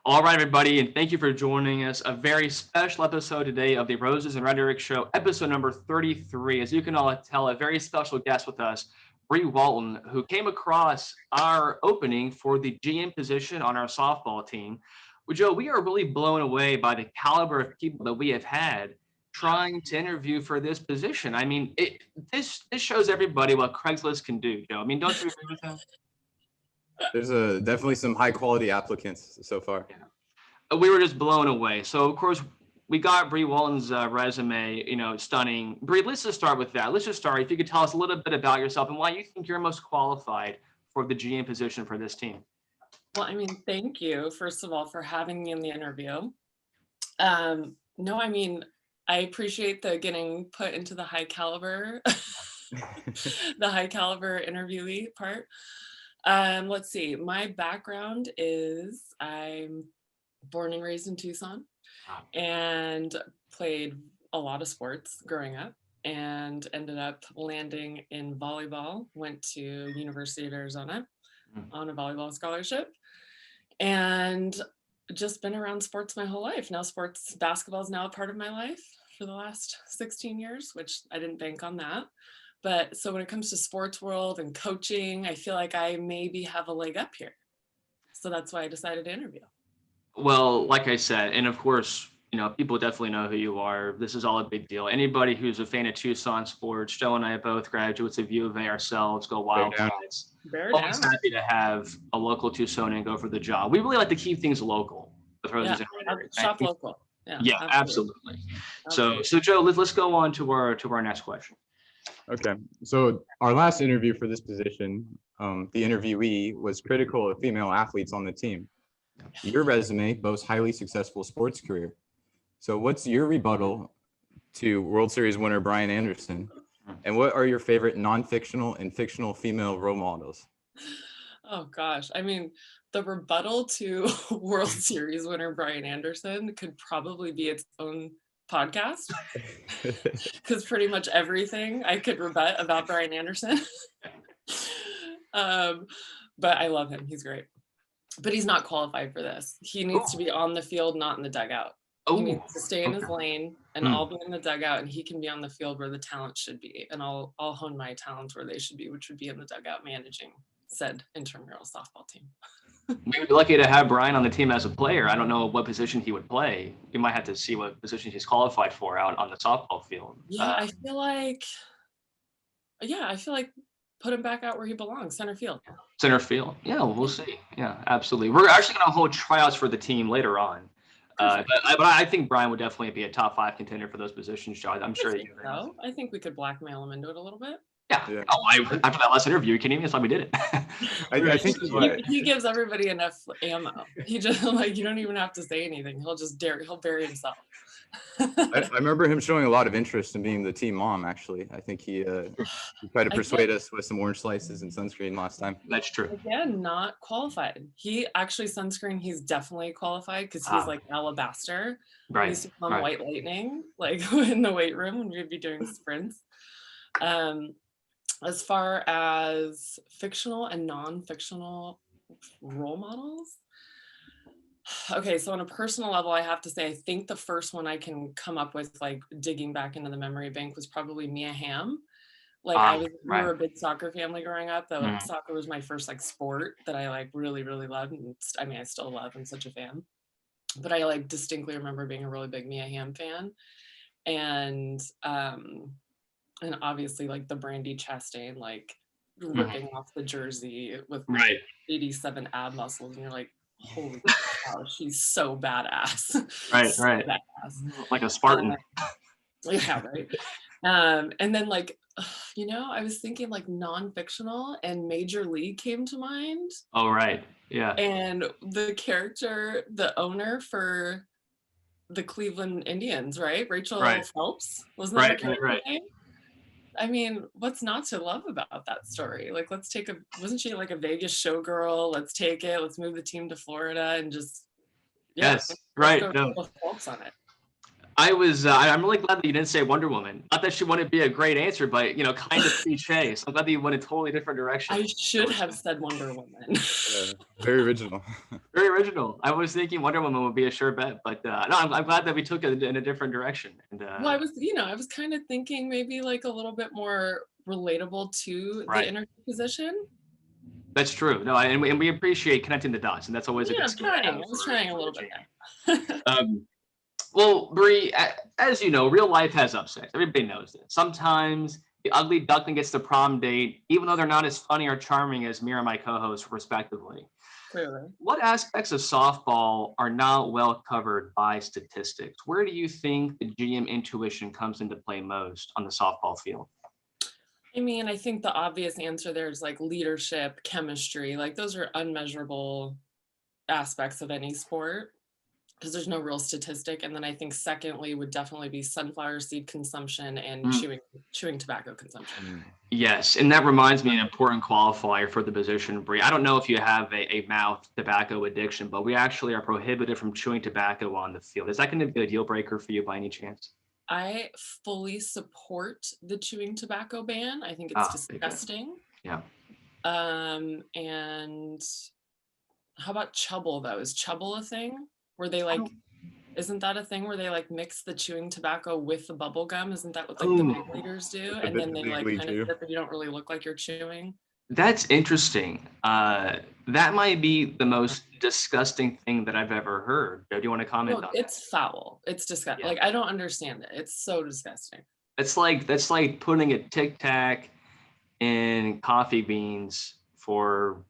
All right, everybody, and thank you for joining us. A very special episode today of the Roses and Rhetoric Show, episode number 33. As you can all tell, a very special guest with us, Bre Walton, who came across our opening for the GM position on our softball team. Well, Joe, we are really blown away by the caliber of people that we have had trying to interview for this position. I mean, this shows everybody what Craigslist can do, Joe. I mean, don't you agree with that? There's definitely some high quality applicants so far. Yeah. We were just blown away. So of course we got Bre Walton's resume, stunning. Bre, let's just start with that. Let's just start. If you could tell us a little bit about yourself and why you think you're most qualified for the GM position for this team. Well, I mean, thank you, first of all, for having me in the interview. No, I mean, I appreciate the getting put into the high caliber, the high caliber interviewee part. Let's see, my background is I'm born and raised in Tucson and played a lot of sports growing up and ended up landing in volleyball, went to University of Arizona on a volleyball scholarship and just been around sports my whole life. Now basketball is now a part of my life for the last 16 years, which I didn't bank on that. But so when it comes to sports world and coaching, I feel like I maybe have a leg up here. So that's why I decided to interview. Well, like I said, and of course, people definitely know who you are. This is all a big deal. Anybody who's a fan of Tucson sports, Joe and I are both graduates of U of A ourselves, go Wildcats. Always happy to have a local Tucsonian go for the job. We really like to keep things local. Shop local. Yeah, absolutely. So Joe, let's go on to our next question. Okay, so our last interview for this position, the interviewee was critical of female athletes on the team. Your resume boasts highly successful sports career. So what's your rebuttal to World Series winner Brian Anderson? And what are your favorite non-fictional and fictional female role models? Oh gosh, I mean, the rebuttal to World Series winner Brian Anderson could probably be its own podcast because pretty much everything I could rebut about Brian Anderson. But I love him. He's great. But he's not qualified for this. He needs to be on the field, not in the dugout. He needs to stay in his lane and I'll be in the dugout and he can be on the field where the talent should be. And I'll hone my talents where they should be, which would be in the dugout managing said intramural softball team. We would be lucky to have Brian on the team as a player. I don't know what position he would play. We might have to see what position he's qualified for out on the softball field. Yeah, I feel like put him back out where he belongs, center field. Center field. Yeah, we'll see. Yeah, absolutely. We're actually going to hold tryouts for the team later on. But I think Brian would definitely be a top 5 contender for those positions, Joe. I'm sure you know. I think we could blackmail him into it a little bit. Yeah. Oh, after that last interview, you can't even tell me did it. I think he gives everybody enough ammo. He just you don't even have to say anything. He'll bury himself. I remember him showing a lot of interest in being the team mom. Actually, I think he tried to persuade us with some orange slices and sunscreen last time. That's true. Again, not qualified. He actually sunscreen. He's definitely qualified because he's like alabaster. Right. He used to call him White Lightning, like in the weight room when we'd be doing sprints. As far as fictional and non-fictional role models. Okay, so on a personal level, I have to say, I think the first one I can come up with, like digging back into the memory bank, was probably Mia Hamm. Like we were a big soccer family growing up. Though soccer was my first like sport that I like really, really loved. And I mean, I still love. I'm such a fan. But I like distinctly remember being a really big Mia Hamm fan, and obviously like the Brandy Chastain, like ripping off the jersey with 87 ab muscles, and you're like, holy cow, she's so badass. Right. Badass. Like a Spartan. Yeah, right. And then like, I was thinking like non-fictional, and Major League came to mind. Oh, right. Yeah. And the character, the owner for the Cleveland Indians, right? Rachel Phelps, wasn't that her character name? I mean, what's not to love about that story? Like, wasn't she like a Vegas showgirl? Let's take it. Let's move the team to Florida and just, Phelps on it. I'm really glad that you didn't say Wonder Woman. Not that she wouldn't be a great answer, but kind of cliche. So I'm glad that you went a totally different direction. I should have said Wonder Woman. Very original. Very original. I was thinking Wonder Woman would be a sure bet, but no, I'm glad that we took it in a different direction. And Well, I was kind of thinking maybe like a little bit more relatable to the interview position. That's true. No, and we appreciate connecting the dots, and that's always a good skill. I was trying a little bit there. Well, Bre, as you know, real life has upsets. Everybody knows this. Sometimes the ugly duckling gets the prom date, even though they're not as funny or charming as me or my co-host, respectively. Clearly. What aspects of softball are not well covered by statistics? Where do you think the GM intuition comes into play most on the softball field? I mean, I think the obvious answer there is like leadership, chemistry, like those are unmeasurable aspects of any sport because there's no real statistic. And then I think secondly would definitely be sunflower seed consumption and chewing tobacco consumption. Yes, and that reminds me an important qualifier for the position, Bre. I don't know if you have a mouth tobacco addiction, but we actually are prohibited from chewing tobacco on the field. Is that going to be a deal breaker for you by any chance? I fully support the chewing tobacco ban. I think it's disgusting. Yeah. And how about chubble though? Is chubble a thing where they like? Isn't that a thing where they like mix the chewing tobacco with the bubble gum? Isn't that what like the big leaguers do? And then they like kind of but you don't really look like you're chewing. That's interesting. That might be the most disgusting thing that I've ever heard. Do you want to comment on that? It's foul. It's disgusting. Like I don't understand it. It's so disgusting. That's like putting a Tic Tac in coffee beans to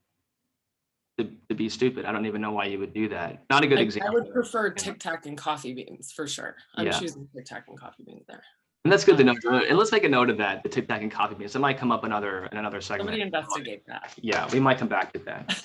be stupid. I don't even know why you would do that. Not a good example. I would prefer Tic Tac and coffee beans for sure. I'm choosing Tic Tac and coffee beans there. And that's good to know. And let's make a note of that, the Tic Tac and coffee beans. It might come up in another segment. Somebody investigate that. Yeah, we might come back to that.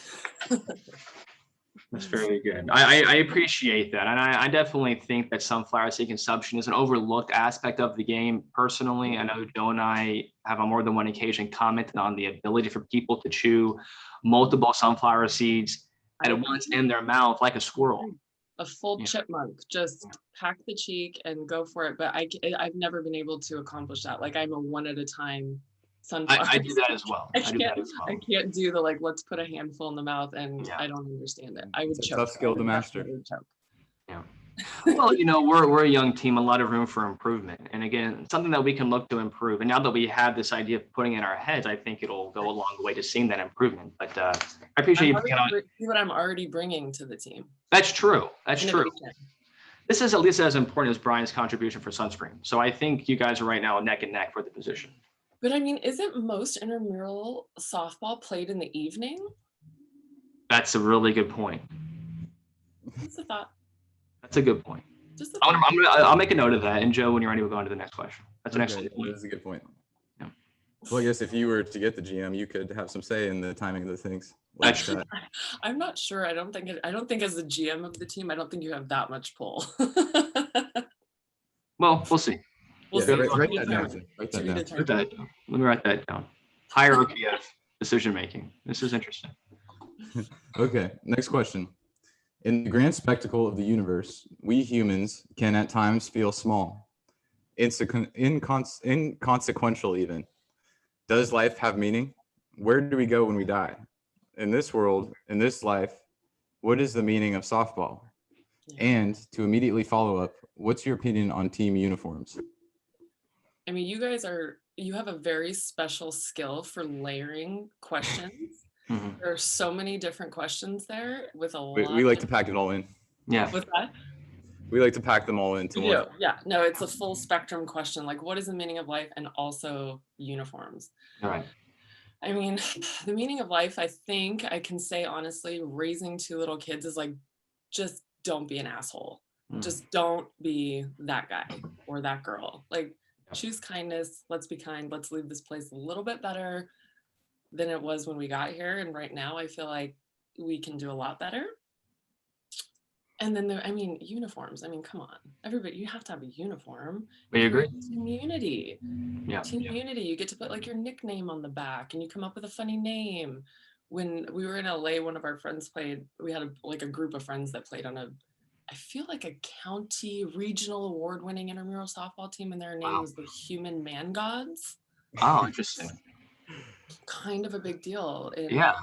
That's very good. I appreciate that. And I definitely think that sunflower seed consumption is an overlooked aspect of the game. Personally, I know Joe and I have on more than one occasion commented on the ability for people to chew multiple sunflower seeds at once in their mouth like a squirrel. A full chipmunk, just pack the cheek and go for it. But I've never been able to accomplish that. Like I'm a one at a time sunflower. I do that as well. I can't do the like, let's put a handful in the mouth and I don't understand it. I would choke. Tough skill to master. Yeah. Well, we're a young team, a lot of room for improvement. And again, something that we can look to improve. And now that we have this idea of putting in our heads, I think it'll go a long way to seeing that improvement. But I appreciate you bringing on. See what I'm already bringing to the team. That's true. That's true. This is at least as important as Brian's contribution for sunscreen. So I think you guys are right now neck and neck for the position. But I mean, isn't most intramural softball played in the evening? That's a really good point. That's a thought. That's a good point. I'll make a note of that. And Joe, when you're ready, we'll go on to the next question. That's an excellent point. That's a good point. Yeah. Well, I guess if you were to get the GM, you could have some say in the timing of the things. That's true. I'm not sure. I don't think as the GM of the team, I don't think you have that much pull. Well, we'll see. Write that down. Let me write that down. Hierarchy of decision making. This is interesting. Okay, next question. In the grand spectacle of the universe, we humans can at times feel small, inconsequential even. Does life have meaning? Where do we go when we die? In this world, in this life, what is the meaning of softball? And to immediately follow up, what's your opinion on team uniforms? I mean, you have a very special skill for layering questions. Mm-hmm. There are so many different questions there with a lot. We like to pack it all in. Yeah. What's that? We like to pack them all into one. Yeah. No, it's a full spectrum question. Like, what is the meaning of life, and also uniforms? All right. I mean, the meaning of life, I think I can say honestly, raising two little kids is like, just don't be an asshole. Just don't be that guy or that girl. Like, choose kindness. Let's be kind. Let's leave this place a little bit better than it was when we got here. And right now I feel like we can do a lot better. And then uniforms. I mean, come on, everybody, you have to have a uniform. We agree. Team unity. Yeah. Team unity. You get to put like your nickname on the back and you come up with a funny name. When we were in LA, one of our friends played, we had a group of friends that played on a I feel like a county regional award-winning intramural softball team, and their name Wow. was the Human Man Gods. Oh, interesting. Kind of a big deal Yeah.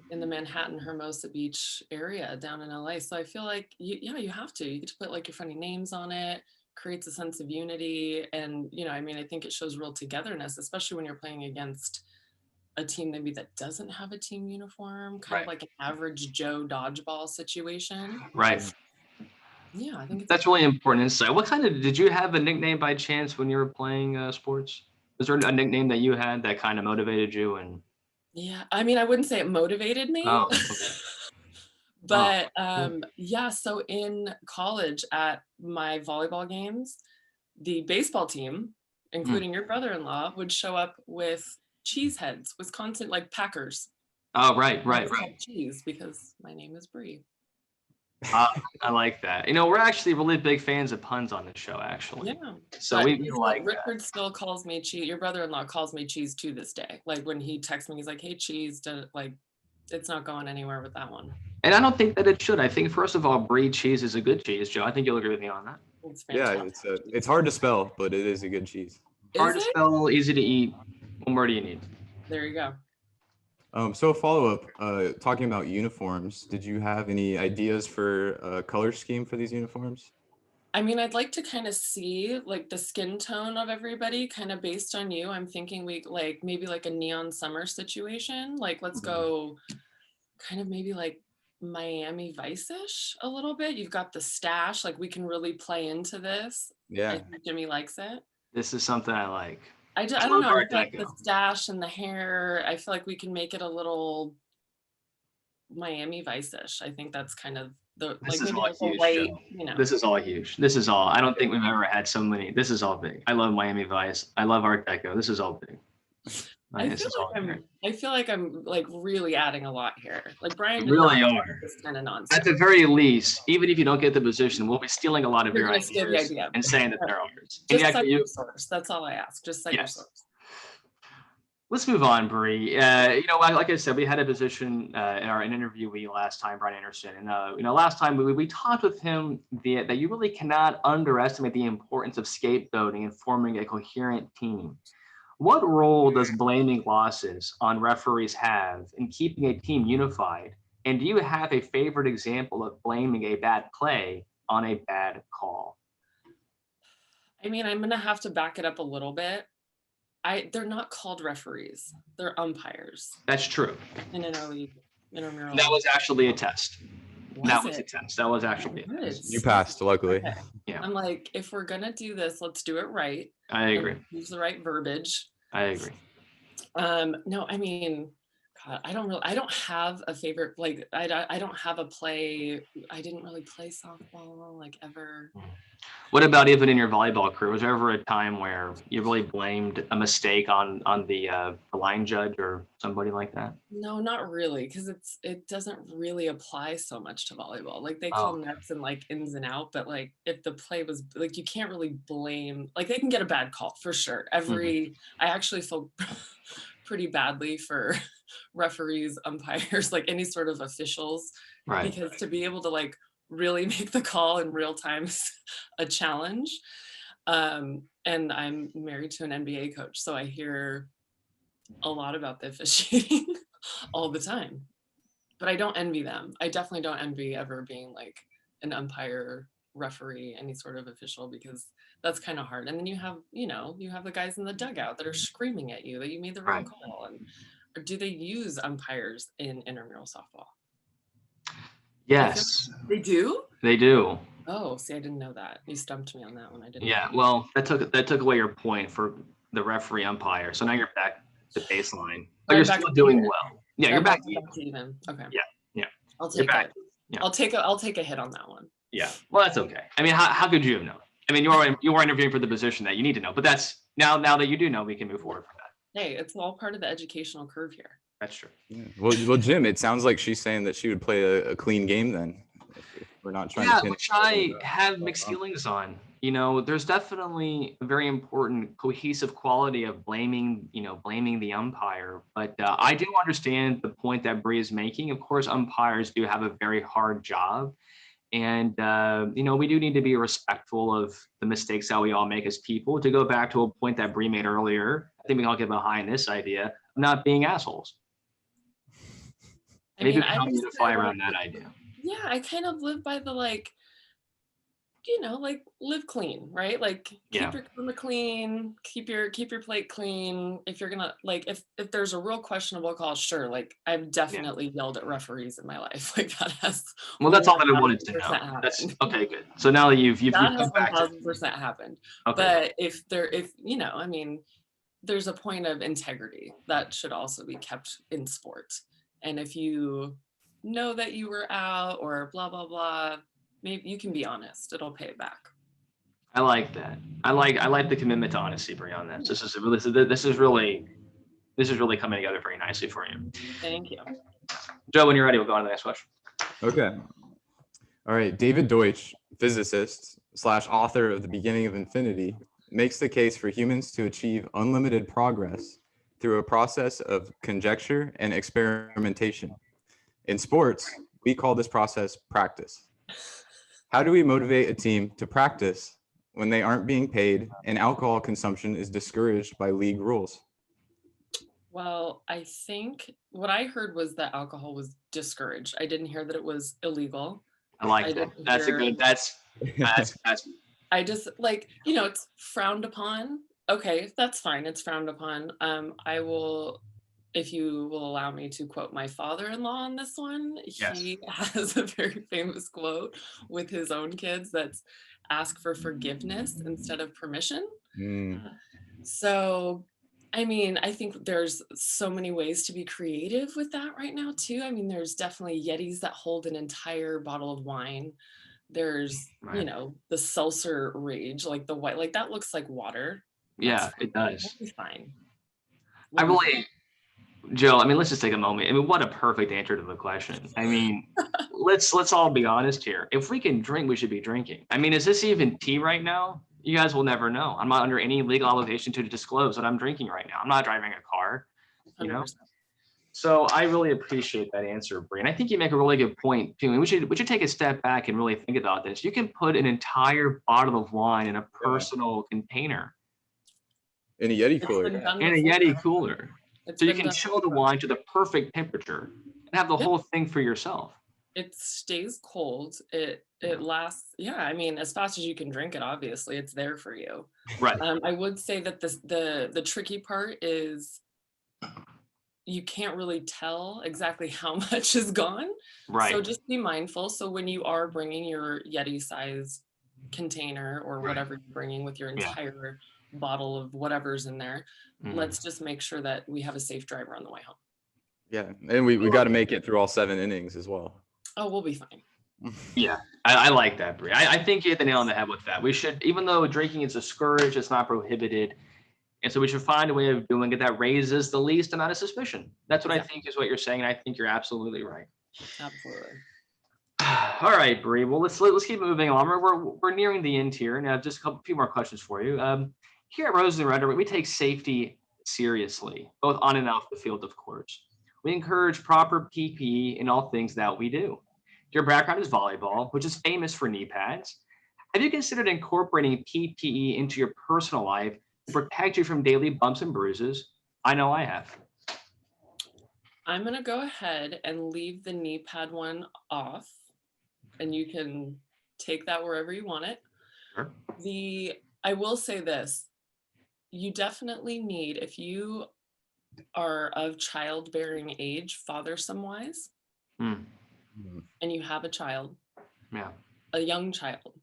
in the Manhattan Hermosa Beach area down in LA. So I feel like you have to. You get to put like your funny names on it, creates a sense of unity. And, I mean, I think it shows real togetherness, especially when you're playing against a team maybe that doesn't have a team uniform, kind of like an average Joe dodgeball situation. Right. Yeah, I think it's That's really important insight. What kind of, did you have a nickname by chance when you were playing sports? Was there a nickname that you had that kind of motivated you? And Yeah, I mean, I wouldn't say it motivated me. okay. But Cool. yeah, so in college at my volleyball games, the baseball team, including your brother-in-law, would show up with cheese heads, Wisconsin, like Packers. Oh, right. Cheese because my name is Bre. I like that. We're actually really big fans of puns on this show, actually. Yeah. So we like that. Richard still calls me cheese. Your brother-in-law calls me cheese to this day. Like when he texts me, he's like, "Hey, cheese," like it's not going anywhere with that one. And I don't think that it should. I think, first of all, Brie cheese is a good cheese, Joe. I think you'll agree with me on that. It's Yeah, fantastic. it's hard to spell, but it is a good cheese. Hard to spell, easy to eat. What more do you need? There you go. So a follow-up, talking about uniforms, did you have any ideas for a color scheme for these uniforms? I mean, I'd like to kind of see like the skin tone of everybody kind of based on you. I'm thinking we like maybe like a neon summer situation. Like let's go kind of maybe like Miami Vice-ish a little bit. You've got the stash, like we can really play into this. Yeah. I think Jimmy likes it. This is something I like. I don't know, like the stash and the hair, I feel like we can make it a little Miami Vice-ish. I think that's kind of the This like is maybe all like huge, a white, Joe. This is all huge. This is all. I don't think we've ever had so many. This is all big. I love Miami Vice. I love Art Deco. This is all big. I feel like I'm like really adding a lot here. Like Brian, you really are. This kind of nonsense. At the very least, even if you don't get the position, we'll be stealing a lot of your ideas and saying that they're ours. Just cite your source. That's all I ask. Just cite your source. Let's move on, Bre. Like I said, we had a position in our interviewee last time, Brian Anderson, and last time we talked with him that you really cannot underestimate the importance of scapegoating and forming a coherent team. What role does blaming losses on referees have in keeping a team unified? And do you have a favorite example of blaming a bad play on a bad call? I mean, I'm gonna have to back it up a little bit. They're not called referees. They're umpires. That's true. In an early intramural. That was actually a test. That was a test. That was actually a test. You passed, luckily. Okay. Yeah. I'm like, if we're gonna do this, let's do it right. I agree. Use the right verbiage. I agree. No, I mean, God, I don't have a favorite, like, I don't have a play. I didn't really play softball, like, ever. What about even in your volleyball career? Was there ever a time where you really blamed a mistake on the line judge or somebody like that? No, not really, because it doesn't really apply so much to volleyball. Like they call nets and like ins and out, but like if the play was like, you can't really blame. Like they can get a bad call for sure. I actually feel pretty badly for referees, umpires, like any sort of officials, because to be able to like really make the call in real time is a challenge. And I'm married to an NBA coach, so I hear a lot about the officiating all the time, but I don't envy them. I definitely don't envy ever being like an umpire, referee, any sort of official, because that's kind of hard. And then you have the guys in the dugout that are screaming at you that you made the wrong call. And or do they use umpires in intramural softball? Yes. They do? They do. Oh, see, I didn't know that. You stumped me on that one. I didn't. Yeah, well, that took away your point for the referee umpire. So now you're back to baseline. But you're still doing well. Yeah, you're back to even. Okay. Yeah. I'll take it. Yeah. I'll take a hit on that one. Yeah. Well, that's okay. I mean, how could you have known? I mean, you were interviewing for the position that you need to know. But that's now that you do know, we can move forward from that. Hey, it's all part of the educational curve here. That's true. Yeah. Well, Jim, it sounds like she's saying that she would play a clean game then. We're not trying to which I have mixed feelings on. There's definitely a very important cohesive quality of blaming the umpire. But I do understand the point that Bre is making. Of course, umpires do have a very hard job. And, we do need to be respectful of the mistakes that we all make as people. To go back to a point that Bre made earlier, I think we can all get behind this idea of not being assholes. Maybe we can help unify around that idea. Yeah, I kind of live by the live clean, right? Like keep your camera clean, keep your plate clean. If you're gonna if there's a real questionable call, sure. Like I've definitely yelled at referees in my life. Like that has that's all that I wanted to know. happened. That's okay, good. So now that you've that has 1,000% happened. Okay. But there's a point of integrity that should also be kept in sport. And if you know that you were out or blah blah blah, maybe you can be honest. It'll pay it back. I like that. I like the commitment to honesty, Bre, on this. This is really coming together very nicely for you. Thank you. Joe, when you're ready, we'll go on to the next question. Okay. All right. David Deutsch, physicist / author of The Beginning of Infinity, makes the case for humans to achieve unlimited progress through a process of conjecture and experimentation. In sports, we call this process practice. How do we motivate a team to practice when they aren't being paid and alcohol consumption is discouraged by league rules? Well, I think what I heard was that alcohol was discouraged. I didn't hear that it was illegal. I like that. That's I just it's frowned upon. Okay, that's fine. It's frowned upon. I will, if you will allow me to quote my father-in-law on this one. Yes. He has a very famous quote with his own kids that's ask for forgiveness instead of permission. So, I think there's so many ways to be creative with that right now too. There's definitely Yetis that hold an entire bottle of wine. There's, the seltzer rage, like the white, like that looks like water. Yeah, it does. That'll be fine. Joe, let's just take a moment. What a perfect answer to the question. Let's all be honest here. If we can drink, we should be drinking. Is this even tea right now? You guys will never know. I'm not under any legal obligation to disclose that I'm drinking right now. I'm not driving a car, 100%. So I really appreciate that answer, Bre. And I think you make a really good point too. We should take a step back and really think about this. You can put an entire bottle of wine in a personal container. In a Yeti cooler. In a Yeti cooler. So you can chill the wine to the perfect temperature and have the whole thing for yourself. It stays cold. It lasts. Yeah, as fast as you can drink it. Obviously, it's there for you. Right. I would say that the tricky part is you can't really tell exactly how much is gone. Right. So just be mindful. So when you are bringing your Yeti size container or whatever you're bringing with your entire bottle of whatever's in there, let's just make sure that we have a safe driver on the way home. Yeah, and we got to make it through all 7 innings as well. Oh, we'll be fine. Yeah, I like that, Bre. I think you hit the nail on the head with that. We should, even though drinking is discouraged, it's not prohibited. And so we should find a way of doing it that raises the least amount of suspicion. That's what I think is what you're saying. And I think you're absolutely right. Absolutely. All right, Bre. Well, let's keep moving on. We're nearing the end here. Now, just a few more questions for you. Here at Roses and Rhetoric, we take safety seriously, both on and off the field, of course. We encourage proper PPE in all things that we do. Your background is volleyball, which is famous for knee pads. Have you considered incorporating PPE into your personal life to protect you from daily bumps and bruises? I know I have. I'm going to go ahead and leave the knee pad one off, and you can take that wherever you want it. Sure. I will say this. You definitely need, if you are of childbearing age, fathersome-wise, and you have a child, a young child,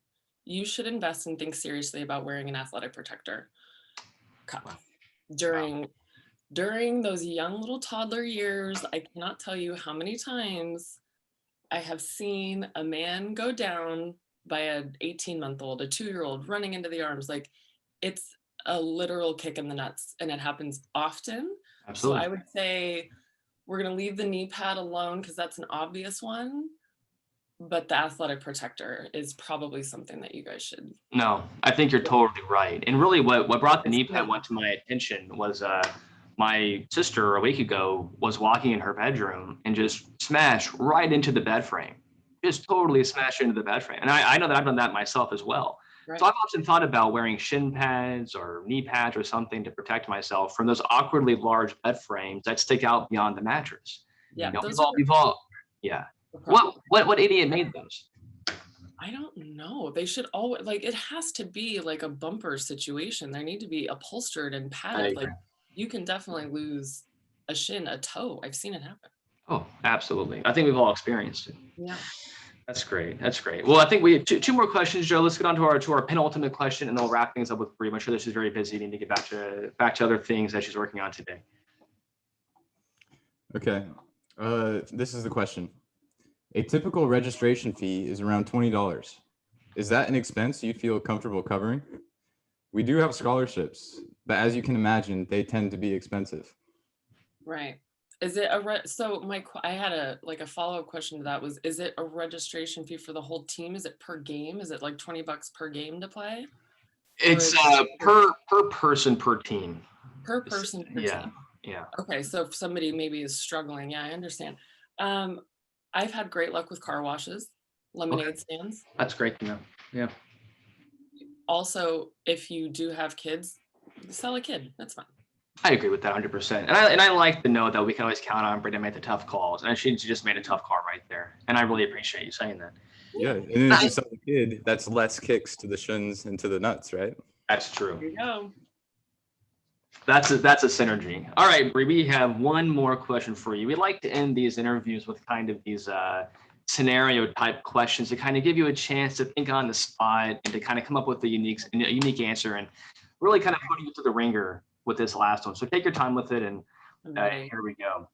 you should invest and think seriously about wearing an athletic protector cup. During those young little toddler years, I cannot tell you how many times I have seen a man go down by an 18-month-old, a 2-year-old running into the arms. Like, it's a literal kick in the nuts, and it happens often. Absolutely. So I would say we're going to leave the knee pad alone because that's an obvious one, but the athletic protector is probably something that you guys should. No, I think you're totally right. And really what brought the knee pad to my attention was my sister a week ago was walking in her bedroom and just smashed right into the bed frame. just totally smash into the bed frame. And I know that I've done that myself as well. Right. So I've often thought about wearing shin pads or knee pads or something to protect myself from those awkwardly large bed frames that stick out beyond the mattress. Yeah, Yeah. the problem. What idiot made those? I don't know. They should always, like, it has to be like a bumper situation. They need to be upholstered and padded. Like, you can definitely lose a shin, a toe. I've seen it happen. Oh, absolutely. I think we've all experienced it. Yeah. That's great. That's great. Well, I think we have two more questions, Joe. Let's get on to our penultimate question, and then we'll wrap things up with Bre. I'm sure that she's very busy. Need to get back to other things that she's working on today. Okay. This is the question. A typical registration fee is around $20. Is that an expense you feel comfortable covering? We do have scholarships, but as you can imagine, they tend to be expensive. Right. Is it I had a follow-up question to that was, is it a registration fee for the whole team? Is it per game? Is it like $20 per game to play? It's per person per team. Per person per team. Yeah. Okay, so if somebody maybe is struggling, yeah, I understand. I've had great luck with car washes, lemonade stands. That's great to know. Yeah. Also, if you do have kids, sell a kid. That's fine. I agree with that 100%. And I like to know that we can always count on Bre to make the tough calls. And she just made a tough call right there. And I really appreciate you saying that. Yeah. And then if you sell a kid, that's less kicks to the shins and to the nuts, right? That's true. There you go. That's a synergy. All right, Bre, we have one more question for you. We like to end these interviews with kind of these scenario type questions to kind of give you a chance to think on the spot and to kind of come up with a unique answer and really kind of put you through the ringer with this last one. So take your time with it, and here we go.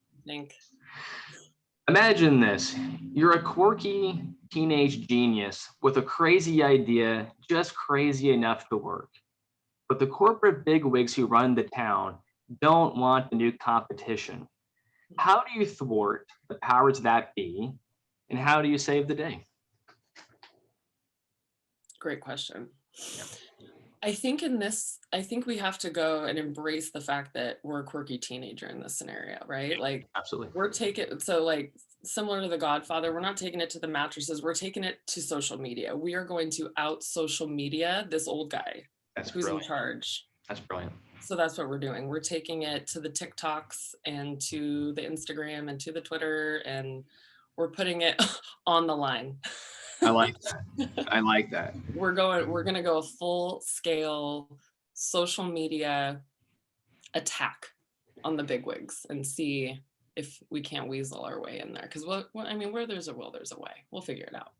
Imagine this. You're a quirky teenage genius with a crazy idea, just crazy enough to work. But the corporate bigwigs who run the town don't want the new competition. How do you thwart the powers that be, and how do you save the day? Great question. Yeah. I think we have to go and embrace the fact that we're a quirky teenager in this scenario, right? Like, absolutely. Like similar to The Godfather, we're not taking it to the mattresses, we're taking it to social media. We are going to out social media this old guy who's in charge. That's brilliant. So that's what we're doing. We're taking it to the TikToks and to the Instagram and to the Twitter, and we're putting it on the line. I like that. I like that. We're going to go a full scale social media attack on the bigwigs and see if we can't weasel our way in there. Because where there's a will, there's a way. We'll figure it out.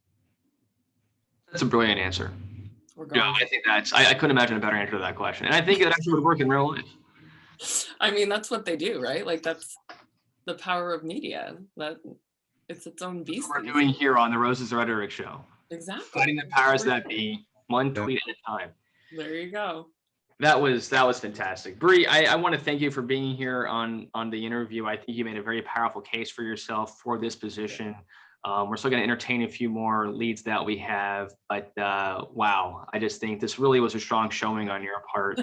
That's a brilliant answer. Yeah, I think I couldn't imagine a better answer to that question. And I think it actually would work in real life. I mean, that's what they do, right? Like, that's the power of media. That it's its own beast. We're doing here on the Roses Rhetoric show. Exactly. Fighting the powers that be, one tweet at a time. There you go. That was fantastic. Bre, I want to thank you for being here on the interview. I think you made a very powerful case for yourself for this position. We're still going to entertain a few more leads that we have, but wow, I just think this really was a strong showing on your part.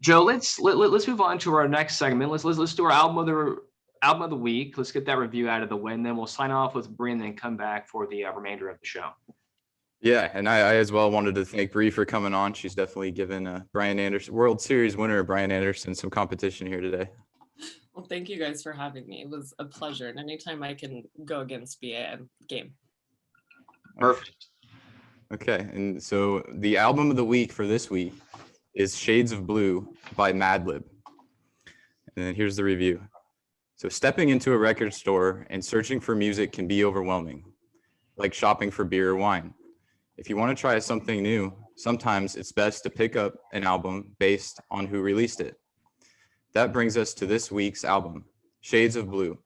Joe, let's move on to our next segment. Let's do our album of the week. Let's get that review out of the way, and then we'll sign off with Bre and then come back for the remainder of the show. Yeah, and I as well wanted to thank Bre for coming on. She's definitely given Brian Anderson, World Series winner Brian Anderson, some competition here today. Well, thank you guys for having me. It was a pleasure. And anytime I can go against BA, I'm game. Perfect. Okay, and so the album of the week for this week is Shades of Blue by Madlib. And then here's the review. So stepping into a record store and searching for music can be overwhelming, like shopping for beer or wine. If you want to try something new, sometimes it's best to pick up an album based on who released it. That brings us to this week's album, Shades of Blue,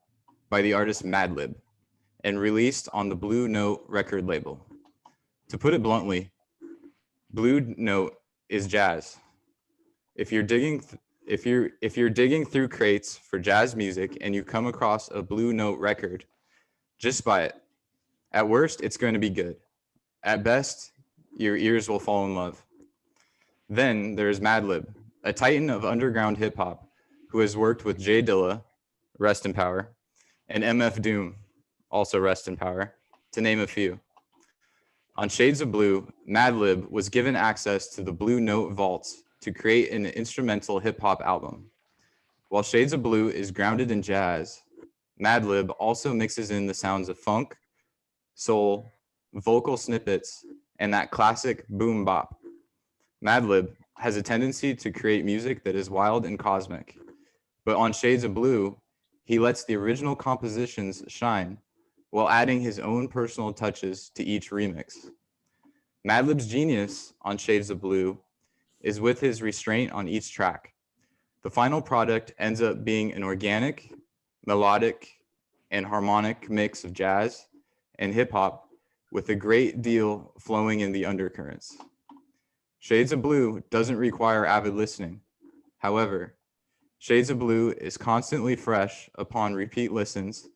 by the artist Madlib, and released on the Blue Note record label. To put it bluntly, Blue Note is jazz. If you're digging through crates for jazz music and you come across a Blue Note record, just buy it. At worst, it's going to be good. At best, your ears will fall in love. Then there's Madlib, a titan of underground hip hop, who has worked with Jay Dilla, rest in power, and MF Doom, also rest in power, to name a few. On Shades of Blue, Madlib was given access to the Blue Note vaults to create an instrumental hip-hop album. While Shades of Blue is grounded in jazz, Madlib also mixes in the sounds of funk, soul, vocal snippets, and that classic boom bop. Madlib has a tendency to create music that is wild and cosmic, but on Shades of Blue, he lets the original compositions shine while adding his own personal touches to each remix. Madlib's genius on Shades of Blue is with his restraint on each track. The final product ends up being an organic, melodic, and harmonic mix of jazz and hip hop with a great deal flowing in the undercurrents. Shades of Blue doesn't require avid listening. However, Shades of Blue is constantly fresh upon repeat listens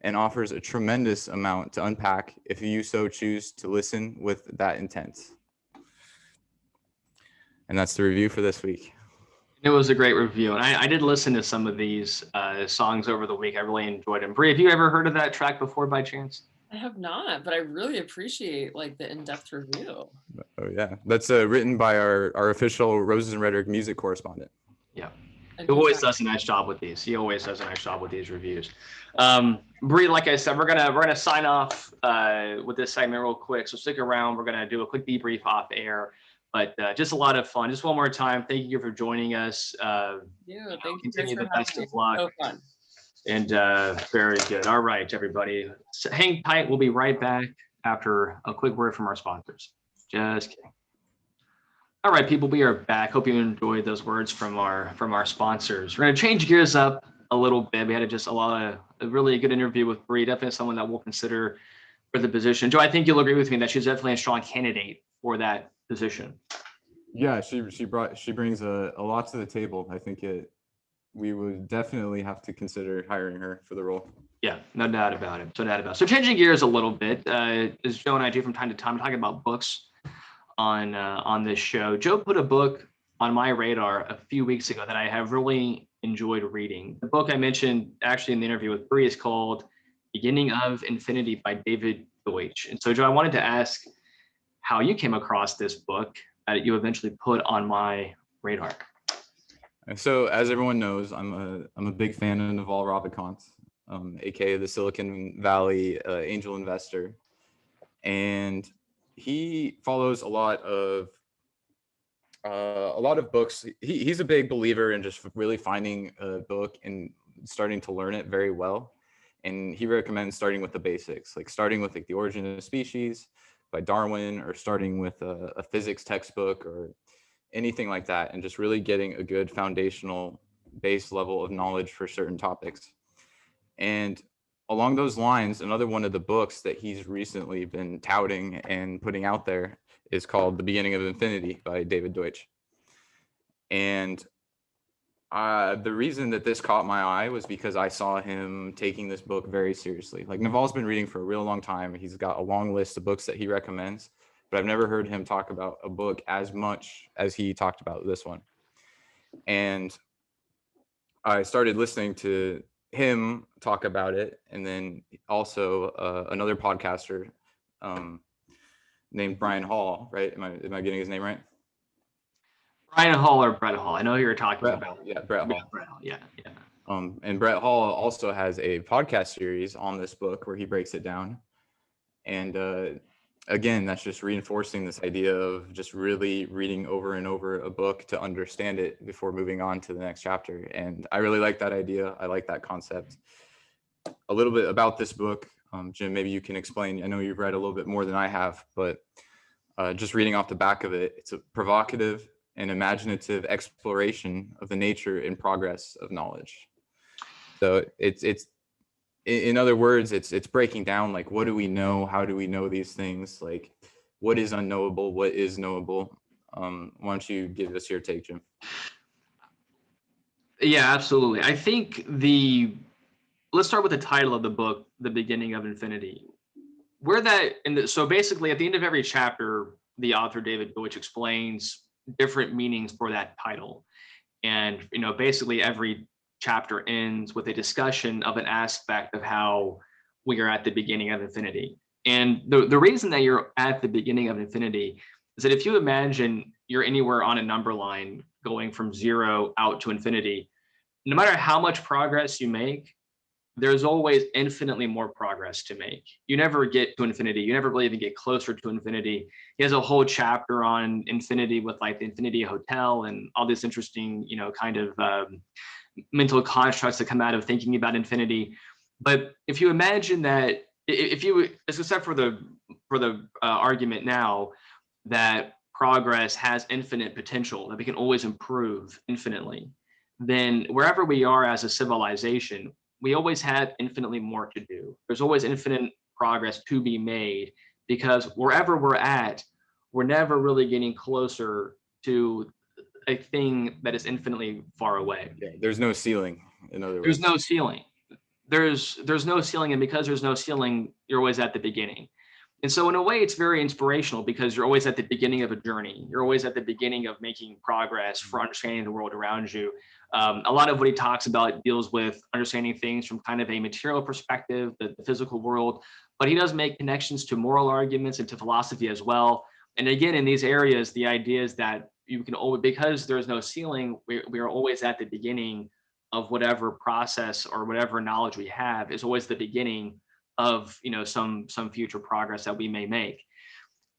and offers a tremendous amount to unpack if you so choose to listen with that intent. And that's the review for this week. It was a great review, and I did listen to some of these songs over the week. I really enjoyed them. Bre, have you ever heard of that track before by chance? I have not, but I really appreciate like the in-depth review. Oh yeah, that's written by our official Roses and Rhetoric music correspondent. Yeah, And he always does a nice job with these. He always does a nice job with these reviews. Bre, like I said, we're gonna sign off with this segment real quick. So stick around. We're gonna do a quick debrief off air. But just a lot of fun. Just one more time, thank you for joining us. Yeah, thank you guys continue for the best having of me. luck. So fun. And very good. All right, everybody. So hang tight. We'll be right back after a quick word from our sponsors. Just kidding. All right, people, we are back. Hope you enjoyed those words from our sponsors. We're going to change gears up a little bit. We had a really good interview with Bre, definitely someone that we'll consider for the position. Joe, I think you'll agree with me that she's definitely a strong candidate for that position. Yeah, she brings a lot to the table. I think we would definitely have to consider hiring her for the role. Yeah, no doubt about it. So changing gears a little bit, as Joe and I do from time to time, talking about books on this show. Joe put a book on my radar a few weeks ago that I have really enjoyed reading. The book I mentioned actually in the interview with Bre is called Beginning of Infinity by David Deutsch. And so, Joe, I wanted to ask how you came across this book that you eventually put on my radar. So, as everyone knows, I'm a big fan of Naval Ravikant, aka the Silicon Valley angel investor, and he follows a lot of books. He's a big believer in just really finding a book and starting to learn it very well. And he recommends starting with the basics, like starting with like The Origin of Species by Darwin, or starting with a physics textbook or anything like that, and just really getting a good foundational base level of knowledge for certain topics. And along those lines, another one of the books that he's recently been touting and putting out there is called The Beginning of Infinity by David Deutsch. And the reason that this caught my eye was because I saw him taking this book very seriously. Like, Naval's been reading for a real long time. He's got a long list of books that he recommends, but I've never heard him talk about a book as much as he talked about this one. And I started listening to him talk about it, and then also another podcaster named Brian Hall, right? Am I getting his name right? Brian Hall or Brett Hall? I know who you're talking Brett about. Hall. Yeah, Brett Hall. Brett Hall. Yeah. And Brett Hall also has a podcast series on this book where he breaks it down. And again, that's just reinforcing this idea of just really reading over and over a book to understand it before moving on to the next chapter. And I really like that idea. I like that concept. A little bit about this book, Jim, maybe you can explain. I know you've read a little bit more than I have, but just reading off the back of it, it's a provocative and imaginative exploration of the nature and progress of knowledge. So it's in other words, it's breaking down, like, what do we know? How do we know these things? Like, what is unknowable? What is knowable? Why don't you give us your take, Jim? Yeah, absolutely. I think let's start with the title of the book, The Beginning of Infinity. So basically at the end of every chapter, the author David Deutsch explains different meanings for that title. And, basically every chapter ends with a discussion of an aspect of how we are at the beginning of infinity. And the reason that you're at the beginning of infinity is that if you imagine you're anywhere on a number line going from 0 out to infinity, no matter how much progress you make, there's always infinitely more progress to make. You never get to infinity. You never really even get closer to infinity. He has a whole chapter on infinity with like the Infinity Hotel and all this interesting, kind of mental constructs that come out of thinking about infinity. But if you imagine that, if you, except for the argument now that progress has infinite potential, that we can always improve infinitely, then wherever we are as a civilization, we always have infinitely more to do. There's always infinite progress to be made, because wherever we're at, we're never really getting closer to a thing that is infinitely far away. Yeah, there's no ceiling, in other There's words. no ceiling. There's no ceiling, and because there's no ceiling, you're always at the beginning. And so in a way, it's very inspirational because you're always at the beginning of a journey. You're always at the beginning of making progress for understanding the world around you. A lot of what he talks about deals with understanding things from kind of a material perspective, the physical world, but he does make connections to moral arguments and to philosophy as well. And again, in these areas, the idea is that you can always, because there's no ceiling, we are always at the beginning of whatever process or whatever knowledge we have is always the beginning of some future progress that we may make.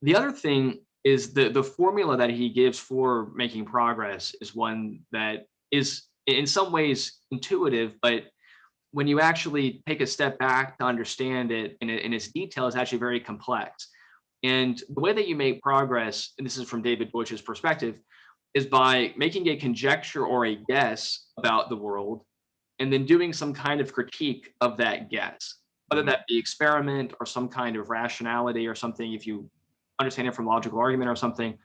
The other thing is the formula that he gives for making progress is one that is in some ways intuitive, but when you actually take a step back to understand it in its detail, is actually very complex. And the way that you make progress, and this is from David Deutsch's perspective, is by making a conjecture or a guess about the world and then doing some kind of critique of that guess, whether that be experiment or some kind of rationality or something. If you understand it from logical argument or something,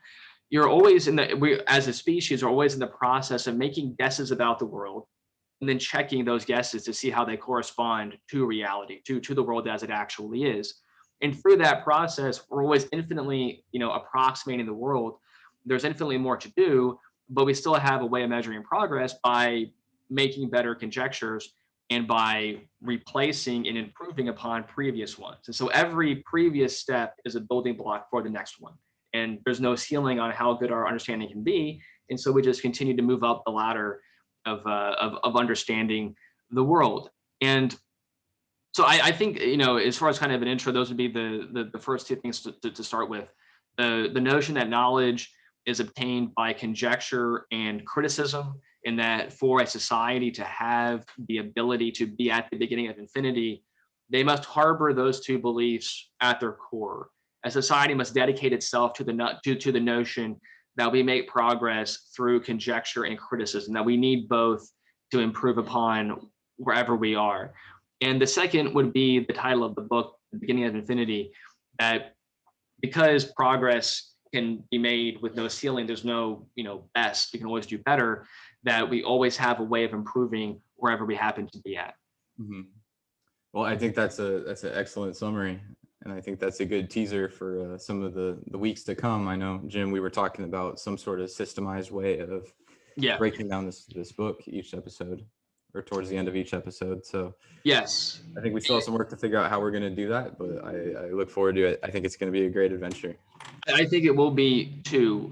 you're always we as a species are always in the process of making guesses about the world and then checking those guesses to see how they correspond to reality, to the world as it actually is. And through that process, we're always infinitely, approximating the world. There's infinitely more to do, but we still have a way of measuring progress by making better conjectures and by replacing and improving upon previous ones. And so every previous step is a building block for the next one. And there's no ceiling on how good our understanding can be. And so we just continue to move up the ladder of understanding the world. And so I think, as far as kind of an intro, those would be the first two things to start with. The notion that knowledge is obtained by conjecture and criticism, and that for a society to have the ability to be at the beginning of infinity, they must harbor those two beliefs at their core. A society must dedicate itself to the notion that we make progress through conjecture and criticism, that we need both to improve upon wherever we are. And the second would be the title of the book, The Beginning of Infinity, that because progress can be made with no ceiling, there's no, best, we can always do better, that we always have a way of improving wherever we happen to be at. Mm-hmm. Well, I think that's an excellent summary. And I think that's a good teaser for some of the weeks to come. I know, Jim, we were talking about some sort of systemized way of breaking down this book each episode, or towards the end of each episode. So yes, I think we still have some work to figure out how we're going to do that, but I look forward to it. I think it's going to be a great adventure. I think it will be too.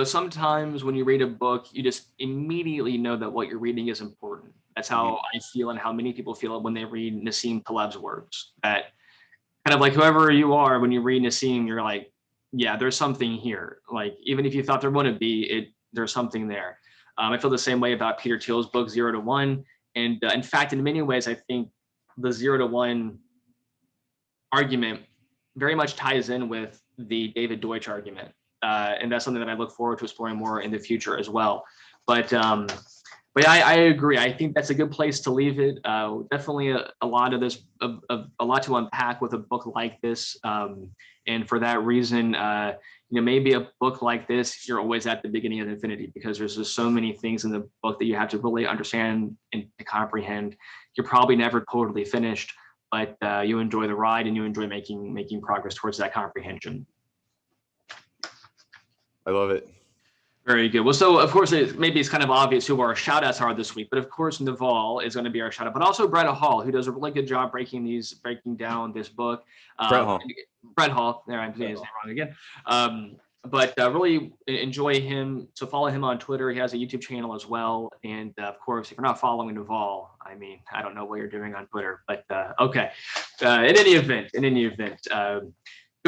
Sometimes when you read a book, you just immediately know that what you're reading is important. That's how I feel, and how many people feel when they read Nassim Taleb's works. That kind of like whoever you are, when you read Nassim, you're like, yeah, there's something here. Like, even if you thought there wouldn't be, there's something there. I feel the same way about Peter Thiel's book, 0 to 1. And in fact, in many ways, I think the 0 to 1 argument very much ties in with the David Deutsch argument. And that's something that I look forward to exploring more in the future as well. But I agree. I think that's a good place to leave it. Definitely a lot of this, a lot to unpack with a book like this. And for that reason, maybe a book like this, you're always at the beginning of infinity, because there's just so many things in the book that you have to really understand and to comprehend. You're probably never totally finished, but you enjoy the ride and you enjoy making progress towards that comprehension. I love it. Very good. Well, so of course, maybe it's kind of obvious who our shout outs are this week, but of course, Naval is going to be our shout out, but also Brett Hall, who does a really good job breaking down this book. Brett Hall. Brett Hall. There, I'm saying his name wrong again. But really enjoy him. So follow him on Twitter. He has a YouTube channel as well. And of course, if you're not following Naval, I mean, I don't know what you're doing on Twitter, but okay. In any event, I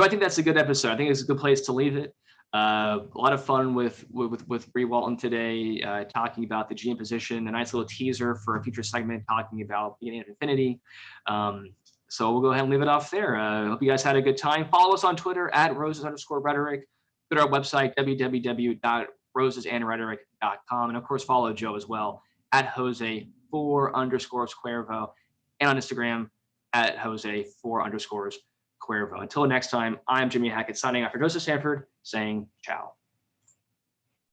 think that's a good episode. I think it's a good place to leave it. A lot of fun with Bre Walton today, talking about the GM position. A nice little teaser for a future segment talking about beginning of infinity. So we'll go ahead and leave it off there. Hope you guys had a good time. Follow us on Twitter at roses_rhetoric. Go to our website, www.rosesandrhetoric.com. And of course, follow Joe as well at Jose4_Cuervo, and on Instagram at Jose4_Cuervo. Until next time, I'm Jimmy Hackett signing off for Joseph Sanford, saying ciao.